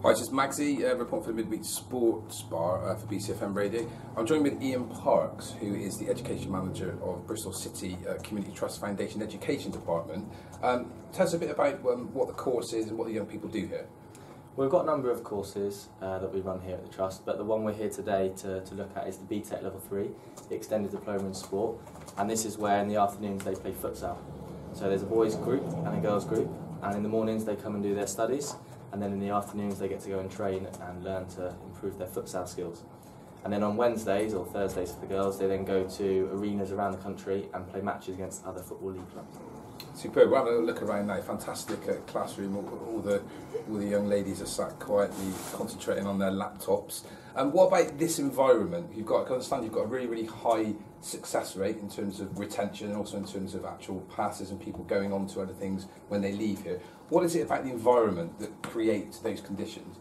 Hi, this is Maggsy, reporting for the Midweek Sports Bar for BCFM Radio. I'm joined with Ian Parks, who is the Education Manager of Bristol City Community Trust Foundation Education Department. Tell us a bit about what the course is and what the young people do here. Well, we've got a number of courses that we run here at the Trust, but the one we're here today to look at is the BTEC Level 3, the Extended Diploma in Sport, and this is where in the afternoons they play futsal. So there's a boys group and a girls group, and in the mornings they come and do their studies, and then in the afternoons they get to go and train and learn to improve their futsal skills. And then on Wednesdays or Thursdays for the girls, they then go to arenas around the country and play matches against other Football League clubs. Superb. We'll have a little look around now. Fantastic classroom. All the young ladies are sat quietly concentrating on their laptops. What about this environment? I can understand you've got a really, really high success rate in terms of retention and also in terms of actual passes and people going on to other things when they leave here. What is it about the environment that creates those conditions?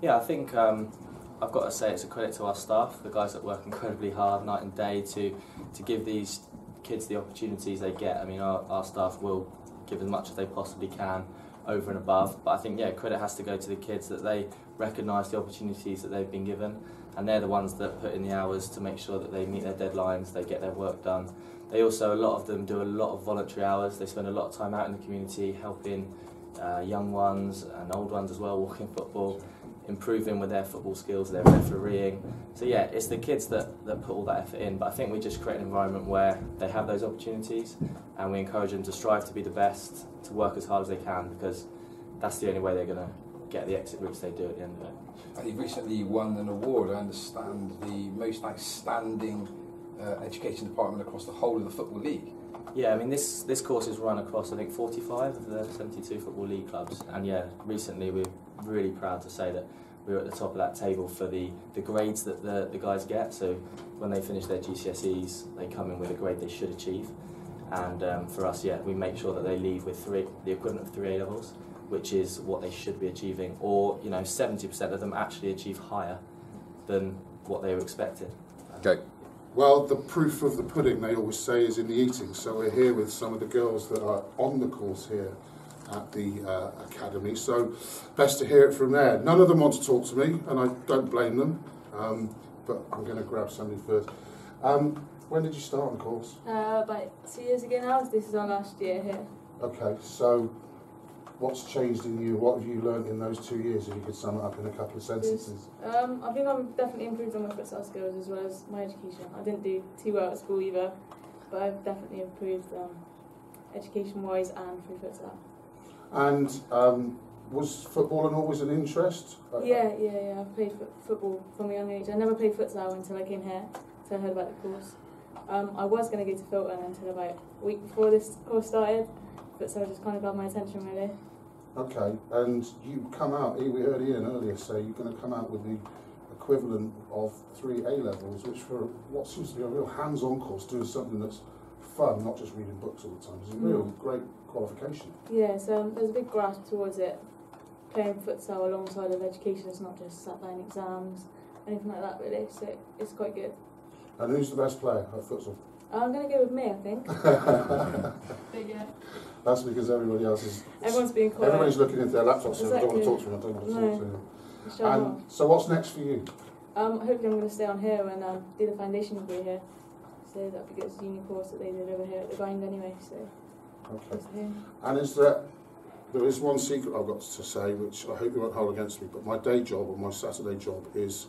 Yeah, I think I've got to say it's a credit to our staff, the guys that work incredibly hard night and day to give these kids the opportunities they get. I mean, our staff will give as much as they possibly can over and above, but I think, yeah, credit has to go to the kids that they recognise the opportunities that they've been given, and they're the ones that put in the hours to make sure that they meet their deadlines, they get their work done. They also, a lot of them do a lot of voluntary hours. They spend a lot of time out in the community helping young ones and old ones as well, walking football, improving with their football skills, their refereeing. So yeah, it's the kids that put all that effort in, but I think we just create an environment where they have those opportunities and we encourage them to strive to be the best, to work as hard as they can, because that's the only way they're going to get the exit routes they do at the end of it. And you've recently won an award, I understand, the most outstanding education department across the whole of the Football League. Yeah, I mean this course is run across I think 45 of the 72 Football League clubs, and yeah, recently we're really proud to say that we're at the top of that table for the grades that the guys get. So when they finish their GCSEs, they come in with a grade they should achieve, and for us, yeah, we make sure that they leave with the equivalent of 3 A-levels, which is what they should be achieving, or 70% of them actually achieve higher than what they were expected. Okay. Well, the proof of the pudding, they always say, is in the eating. So we're here with some of the girls that are on the course here at the academy. So best to hear it from there. None of them want to talk to me, and I don't blame them. But I'm going to grab somebody first. When did you start on the course? About 2 years ago now. This is our last year here. Okay, so what's changed in you? What have you learned in those 2 years, if you could sum it up in a couple of sentences? I think I've definitely improved on my futsal skills as well as my education. I didn't do too well at school either, but I've definitely improved education-wise and through futsal. And was footballing always an interest? Yeah. I've played football from a young age. I never played futsal until I came here, so I heard about the course. I was going to go to Filton until about a week before this course started, futsal just kind of got my attention really. Okay, and you come out, we heard Ian earlier say you're going to come out with the equivalent of 3 A-levels, which for what seems to be a real hands-on course, doing something that's fun, not just reading books all the time, is a real great qualification. Yeah, so there's a big grasp towards it. Playing futsal alongside of education, it's not just sat down exams, anything like that really, so it's quite good. And who's the best player at futsal? I'm going to go with me, I think. That's because everybody else is... Everyone's being quiet. Everybody's looking into their laptops, so I don't want to talk to them, I don't want to talk to them. And so what's next for you? Hopefully I'm going to stay on here and do the foundation degree here. So that'll be good as a junior course that they did over here at the Grind anyway, so... Okay. And there is one secret I've got to say, which I hope you won't hold against me, but my day job, or my Saturday job, is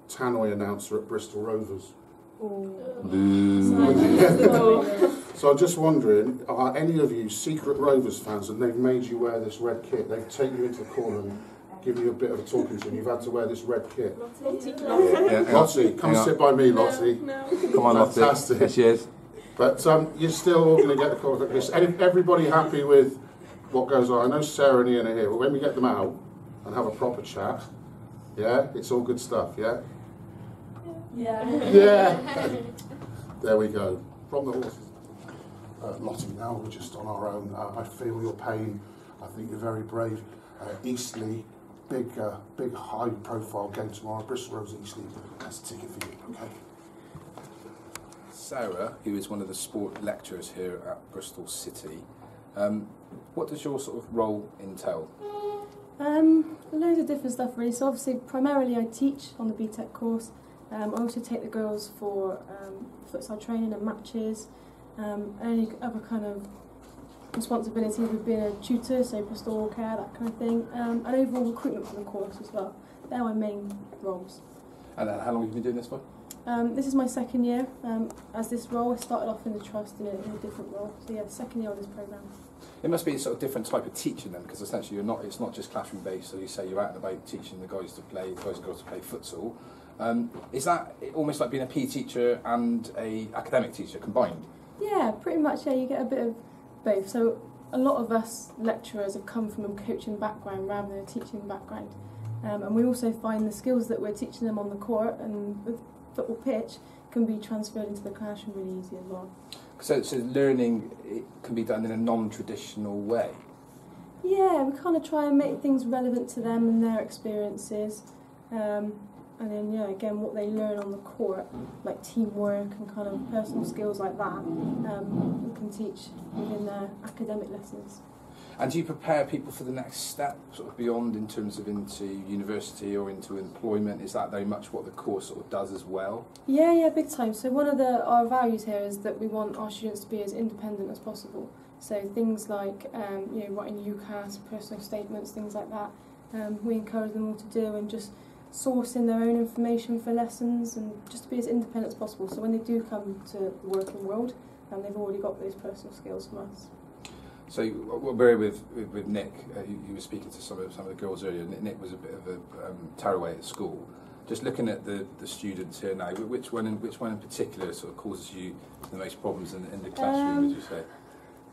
tannoy announcer at Bristol Rovers. So I'm just wondering, are any of you secret Rovers fans, and they've made you wear this red kit? They've taken you into the corner and given you a bit of a talking to, and you've had to wear this red kit. Lottie, come sit by me, Lottie. No. Come on, Lottie. Fantastic. Yes, she is. But you're still all going to get the qualification. Everybody happy with what goes on? I know Sarah and Ian are here, but when we get them out and have a proper chat, yeah, it's all good stuff, yeah? Yeah. Yeah. There we go. From the horses. Lottie now, we're just on our own. I feel your pain. I think you're very brave. Eastleigh, big high-profile game tomorrow. Bristol Rose Eastleigh. That's a ticket for you, okay? Sarah, who is one of the sport lecturers here at Bristol City, what does your sort of role entail? Loads of different stuff really. So obviously primarily I teach on the BTEC course. I also take the girls for futsal training and matches. Any other kind of responsibilities with being a tutor, so pastoral care, that kind of thing. And overall recruitment for the course as well. They're my main roles. And how long have you been doing this for? This is my second year as this role. I started off in the trust in a different role. So yeah, second year of this programme. It must be a sort of different type of teaching then, because essentially it's not just classroom based. So you say you're out and about teaching the guys and girls to play futsal. Is that almost like being a PE teacher and a academic teacher combined? Yeah, pretty much. Yeah, you get a bit of both. So a lot of us lecturers have come from a coaching background rather than a teaching background, and we also find the skills that we're teaching them on the court and the football pitch can be transferred into the classroom really easy as well. So learning it can be done in a non-traditional way. Yeah, we kind of try and make things relevant to them and their experiences. And then, yeah, again, what they learn on the court, like teamwork and kind of personal skills like that, we can teach within their academic lessons. And do you prepare people for the next step, sort of beyond in terms of into university or into employment? Is that very much what the course sort of does as well? Yeah, big time. So one of our values here is that we want our students to be as independent as possible. So things like, writing UCAS, personal statements, things like that, we encourage them all to do, and just sourcing their own information for lessons and just to be as independent as possible. So when they do come to the working world, they've already got those personal skills from us. So we're with Nick. You were speaking to some of the girls earlier. Nick was a bit of a tearaway at school. Just looking at the students here now, which one in particular sort of causes you the most problems in the classroom? Would you say?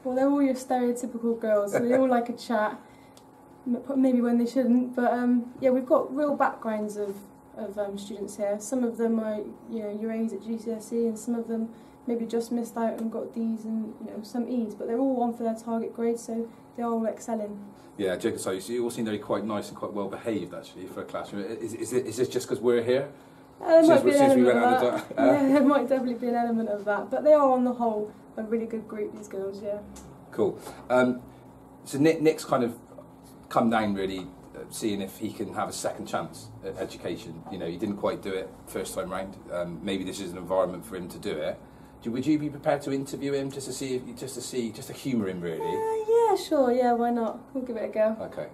Well, they're all your stereotypical girls. So they all like a chat. Maybe when they shouldn't, but yeah, we've got real backgrounds of students here. Some of them are your A's at GCSE, and some of them maybe just missed out and got D's and some E's, but they're all on for their target grade, so they are all excelling. Yeah, joke aside, you all seem very quite nice and quite well behaved actually for a classroom. Is this just because we're here? There might be an element of that. Yeah, there might definitely be an element of that, but they are on the whole a really good group, these girls. Yeah. Cool. So Nick's kind of come down really, seeing if he can have a second chance at education. He didn't quite do it first time round. Maybe this is an environment for him to do it. Would you be prepared to interview him just to humour him really? Yeah, sure. Yeah, why not? We'll give it a go. Okay,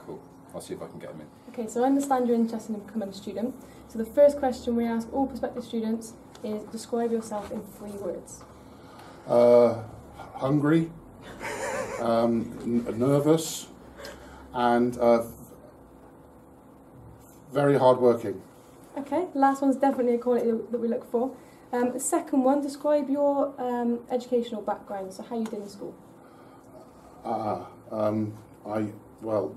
cool. I'll see if I can get him in. Okay, so I understand you're interested in becoming a student. So the first question we ask all prospective students is describe yourself in 3 words. Hungry, nervous, and very hard-working. Okay, the last one's definitely a quality that we look for. The second one, describe your educational background, so how you did in school.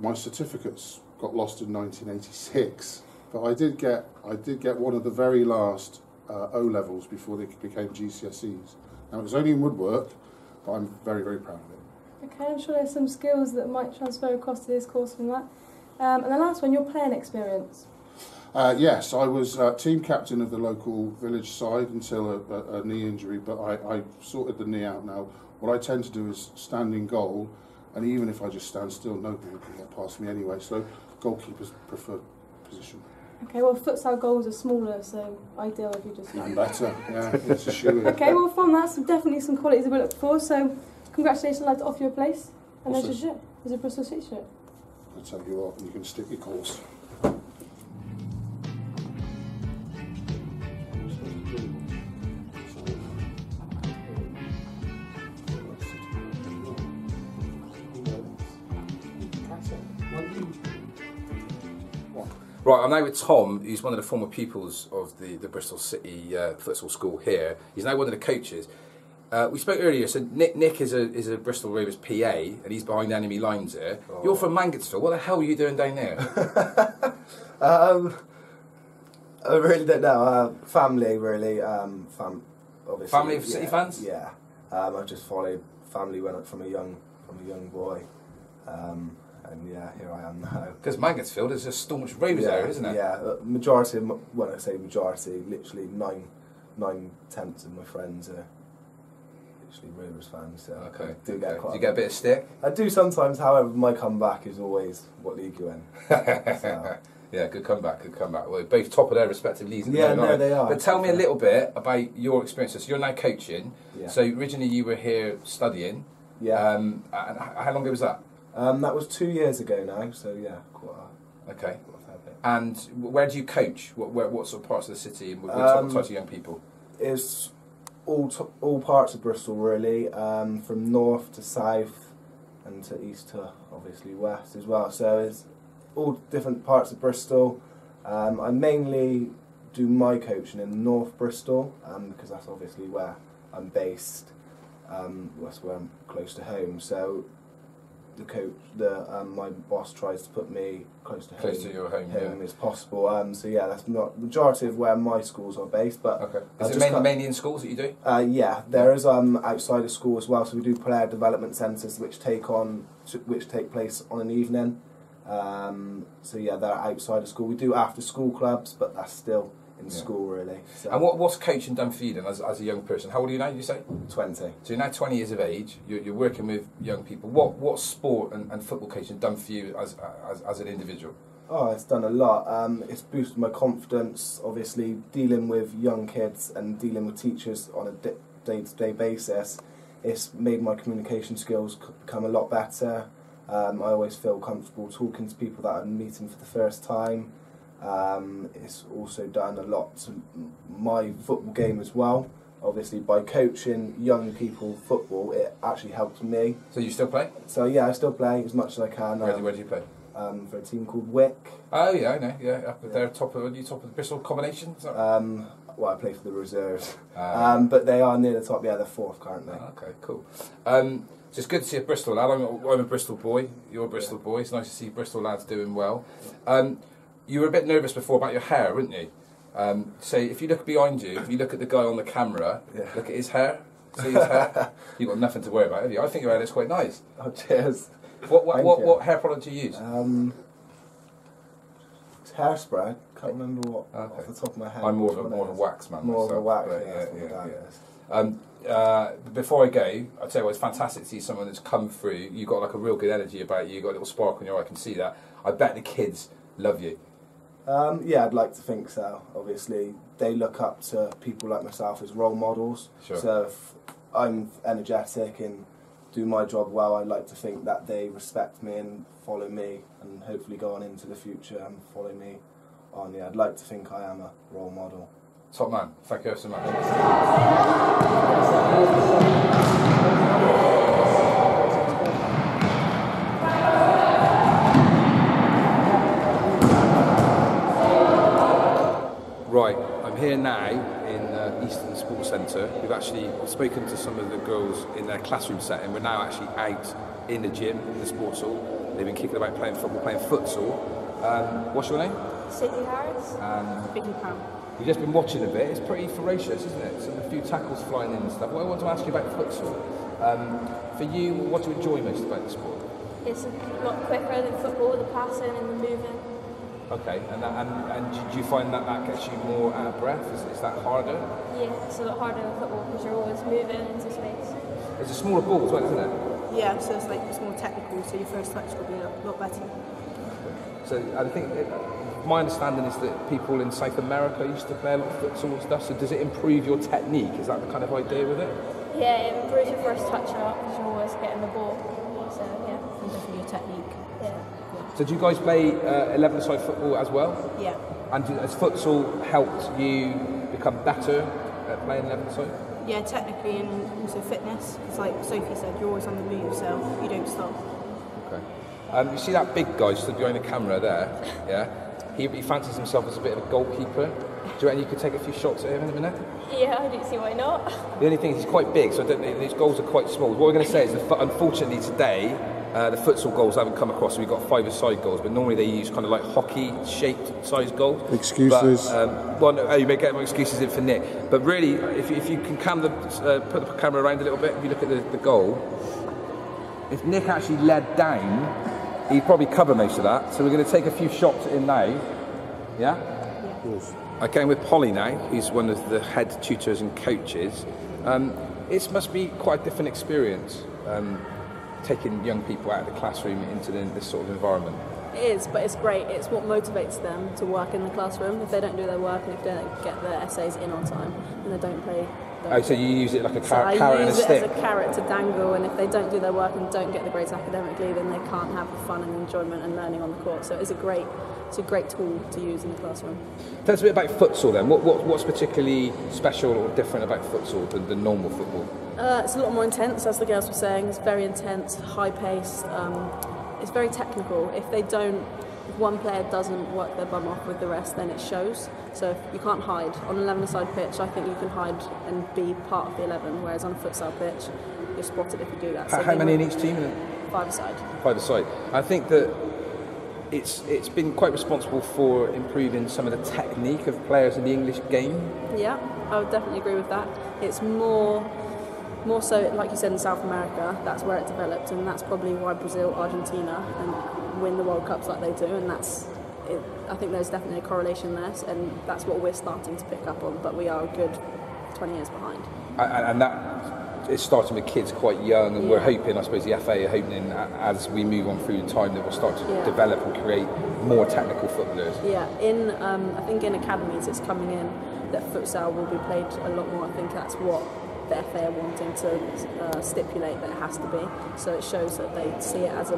My certificates got lost in 1986, but I did get one of the very last O levels before they became GCSEs. Now it was only in woodwork, but I'm very, very proud of it. Okay, I'm sure there's some skills that might transfer across to this course from that. And the last one, your playing experience. Yes, I was team captain of the local village side until a knee injury, but I sorted the knee out now. What I tend to do is stand in goal, and even if I just stand still, nobody can get past me anyway, so goalkeeper's preferred position. Okay, well, futsal goals are smaller, so ideal if you just... And better, yeah, it's a shoe-in. Okay, well, from that, definitely some qualities that we look for, so congratulations, I'd like to offer you a place. And there's your shirt. There's a Bristol City shirt. I'll tell you what, you can stick your calls. Right, I'm now with Tom, who's one of the former pupils of the Bristol City Futsal School here. He's now one of the coaches. We spoke earlier, so Nick is a Bristol Rovers PA, and he's behind enemy lines here. Oh. You're from Mangettsville. What the hell are you doing down there? I really don't know. Family, really. Obviously. Family of City fans? Yeah. I've just followed family from a young boy, and yeah, here I am now. Because Mansfield is a staunch Rovers area, isn't it? Yeah, majority of when I say majority, literally 9/10 of my friends are literally Rovers fans. So Okay. I do get Do you get a bit of stick? I do sometimes. However, my comeback is always, "What league you in?" So. Yeah, good comeback, good comeback. Well, both top of their respective leagues. Yeah, no, they are. But tell me a little bit about your experiences. So you're now coaching. Yeah. So originally you were here studying. Yeah. And how long ago was that? That was 2 years ago now. So yeah, quite a Okay. fair bit. And where do you coach? What sort of parts of the city and what types of young people? It's all parts of Bristol really, from north to south and to east to obviously west as well. So it's all different parts of Bristol. I mainly do my coaching in North Bristol because that's obviously where I'm based. That's where I'm close to home. So my boss tries to put me close to your home, as possible. So yeah, that's not the majority of where my schools are based. But okay, is it mainly in schools that you do? Yeah, there is outside of school as well. So we do player development centres which take place on an evening. So yeah, they're outside of school. We do after school clubs, but that's still in school really. So. And what's coaching done for you then as a young person? How old are you now, you say? 20. So you're now 20 years of age, you're working with young people. What sport and football coaching done for you as an individual? Oh, it's done a lot. It's boosted my confidence, obviously, dealing with young kids and dealing with teachers on a day-to-day basis. It's made my communication skills become a lot better. I always feel comfortable talking to people that I'm meeting for the first time. It's also done a lot to my football game as well. Obviously, by coaching young people football, it actually helps me. So you still play? So yeah, I still play as much as I can. Where do you play? For a team called Wick. Oh yeah, I know. Yeah, up there, top of the Bristol combination. Well, I play for the reserves, but they are near the top. Yeah, they're fourth currently. Okay, cool. So it's good to see a Bristol lad. I'm a Bristol boy. You're a Bristol boy. It's nice to see Bristol lads doing well. You were a bit nervous before about your hair, weren't you? So if you look behind you, if you look at the guy on the camera, look at his hair. See his hair? You've got nothing to worry about, have you? I think your hair looks quite nice. Oh, cheers. What hair product do you use? It's hairspray. Can't remember what off the top of my head. I'm more of a wax man. More of a wax. Before I go, I'll tell you what, it's fantastic to see someone that's come through. You've got like a real good energy about you. You've got a little spark in your eye. I can see that. I bet the kids love you. Yeah, I'd like to think so. Obviously, they look up to people like myself as role models. Sure. So if I'm energetic and do my job well, I'd like to think that they respect me and follow me, and hopefully go on into the future and follow me on. Yeah, I'd like to think I am a role model. Top man. Thank you so much. Right, I'm here now in Eastern Sports Centre. We've actually spoken to some of the girls in their classroom setting. We're now actually out in the gym, in the sports hall. They've been kicking about playing football, playing futsal. What's your name? Sydney Harris. Vicky Pam. You've just been watching a bit. It's pretty ferocious, isn't it? So a few tackles flying in and stuff. What I want to ask you about futsal. For you, what do you enjoy most about the sport? It's a lot quicker than football, the passing and the moving. Okay, and do you find that gets you more out of breath? Is that harder? Yeah, it's a lot harder than football because you're always moving into space. It's a smaller ball as well, isn't it? Yeah, so it's more technical, so your first touch will be a lot better. So I think my understanding is that people in South America used to play a lot of futsal and stuff. So does it improve your technique? Is that the kind of idea with it? Yeah, it improves your first touch a lot because you're always getting the ball. So yeah, And definitely your technique. yeah. So do you guys play 11-a-side football as well? Yeah. And has futsal helped you become better at playing 11-a-side? Yeah, technically and also fitness. Because like Sophie said, you're always on the move, so you don't stop. Okay. You see that big guy stood behind the camera there? Yeah. He fancies himself as a bit of a goalkeeper. Do you reckon you could take a few shots at him in a minute? Yeah, I don't see why not. The only thing is he's quite big, so I don't think these goals are quite small. What we're going to say is that unfortunately today The futsal goals I haven't come across, so we've got 5-a-side goals, but normally they use kind of like hockey-shaped size goals. Excuses. But, well, no, you may get my excuses in for Nick. But really, if you can put the camera around a little bit, if you look at the goal, if Nick actually led down, he'd probably cover most of that. So we're going to take a few shots in now. Yeah? Yes. I'm going with Polly now, who's one of the head tutors and coaches. It must be quite a different experience. Taking young people out of the classroom into this sort of environment. It is, but it's great. It's what motivates them to work in the classroom. If they don't do their work and if they don't get their essays in on time, then they don't play. Oh, so you use it like a carrot and a stick? I use it as a carrot to dangle, and if they don't do their work and don't get the grades academically, then they can't have the fun and enjoyment and learning on the court. So it's a great tool to use in the classroom. Tell us a bit about futsal then. What's particularly special or different about futsal than normal football? It's a lot more intense, as the girls were saying. It's very intense, high paced. It's very technical. If one player doesn't work their bum off with the rest, then it shows. So you can't hide. On an 11-a-side pitch, I think you can hide and be part of the 11, whereas on a futsal pitch, you're spotted if you do that. How many in each team? 5-a-side. 5-a-side. I think that it's been quite responsible for improving some of the technique of players in the English game. Yeah, I would definitely agree with that. It's more so, like you said, in South America, that's where it developed, and that's probably why Brazil, Argentina, and win the World Cups like they do, and that's it. I think there's definitely a correlation there, and that's what we're starting to pick up on, but we are a good 20 years behind. And that is starting with kids quite young, and we're hoping, I suppose the FA are hoping as we move on through the time that we'll start to develop and create more technical footballers. Yeah, I think in academies it's coming in that futsal will be played a lot more. I think that's what the FA are wanting to stipulate that it has to be, so it shows that they see it as a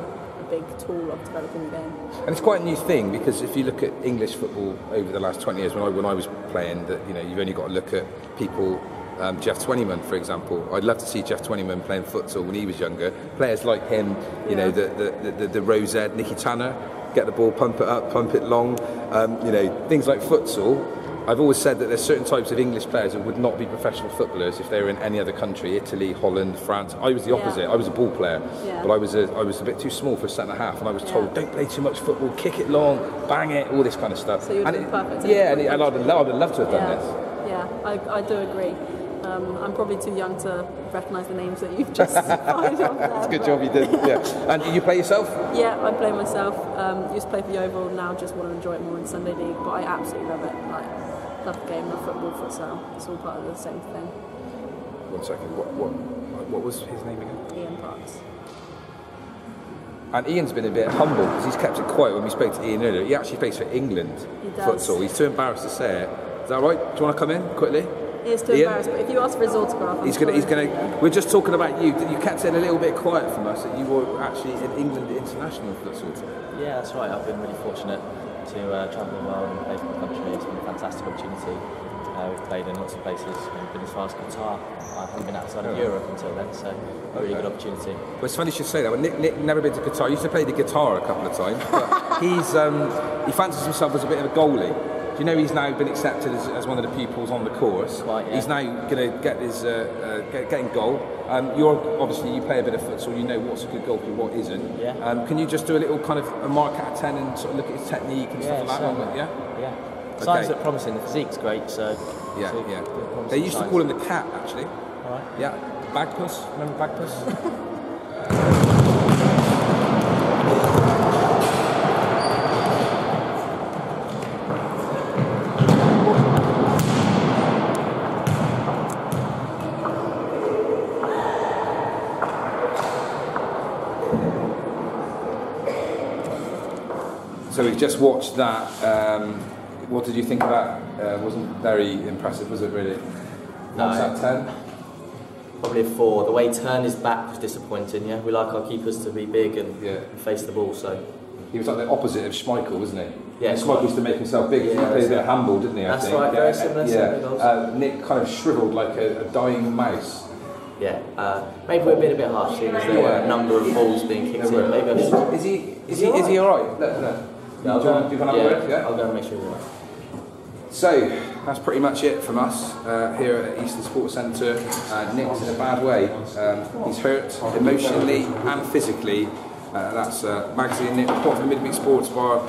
big tool of developing the game. And it's quite a new thing, because if you look at English football over the last 20 years, when I was playing, that you've only got to look at people. Jeff Twentyman, for example. I'd love to see Jeff Twentyman playing futsal when he was younger. Players like him, the Rosette, Nicky Tanner, get the ball, pump it up, pump it long. Things like futsal. I've always said that there's certain types of English players that would not be professional footballers if they were in any other country, Italy, Holland, France. I was the opposite. I was a ball player, but I was a bit too small for a centre half, and I was told, don't play too much football, kick it long, bang it, all this kind of stuff. So you'd have been perfect. Yeah, and I'd love to have done this. Yeah, I do agree. I'm probably too young to recognise the names that you've just fired off there. That's a good job you did. Yeah. And do you play yourself? Yeah, I play myself. Used to play for Yeovil, now just want to enjoy it more in Sunday League. But I absolutely love it. Love the game, love football, futsal. It's all part of the same thing. 1 second. What was his name again? Ian Parks. And Ian's been a bit humble because he's kept it quiet when we spoke to Ian earlier. He actually plays for England futsal. He's too embarrassed to say it. Is that right? Do you want to come in quickly? He is too embarrassed, but if you ask for his autograph, he's gonna. We're just talking about you. You kept it a little bit quiet from us that you were actually an England international futsal. Yeah, that's right. I've been really fortunate to travel the world and play for the country. It's been a fantastic opportunity. We've played in lots of places. We've been as far as Qatar. I haven't been outside of Europe until then, so a really good opportunity. Well, it's funny you should say that. Well, Nick never been to Qatar. He used to play the guitar a couple of times, but he fancies himself as a bit of a goalie. Do you know he's now been accepted as one of the pupils on the course? Quite, yeah. He's now going to get his getting goal. You play a bit of futsal. You know what's a good goalkeeper, what isn't. Yeah. Can you just do a little kind of a mark out of 10 and sort of look at his technique and stuff like that? Yeah. Signs look promising. The physique's great, so yeah. They used to call him the cat, actually. All right. Yeah. Bagpuss. Remember Bagpuss? So we've just watched that. What did you think of that? Wasn't very impressive, was it really? No. Out of 10? Probably a 4. The way he turned his back was disappointing. Yeah, we like our keepers to be big and face the ball. So he was like the opposite of Schmeichel, wasn't he? Yeah. Schmeichel used to make himself big. He played a bit of handball, didn't he? That's right. Very similar. Yeah. Nick kind of shrivelled like a dying mouse. Yeah, maybe we're being a bit harsh seeing as there were a number of balls being kicked in. Maybe is he alright? No. I'll go and make sure he's alright. So that's pretty much it from us here at Eastern Sports Centre. Nick's in a bad way. He's hurt emotionally and physically, And that's Maggsy and Nick, report from the Midweek Sports Bar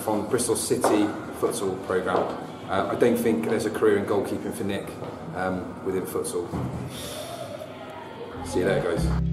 from the Bristol City Futsal programme. I don't think there's a career in goalkeeping for Nick within futsal. See you later, guys.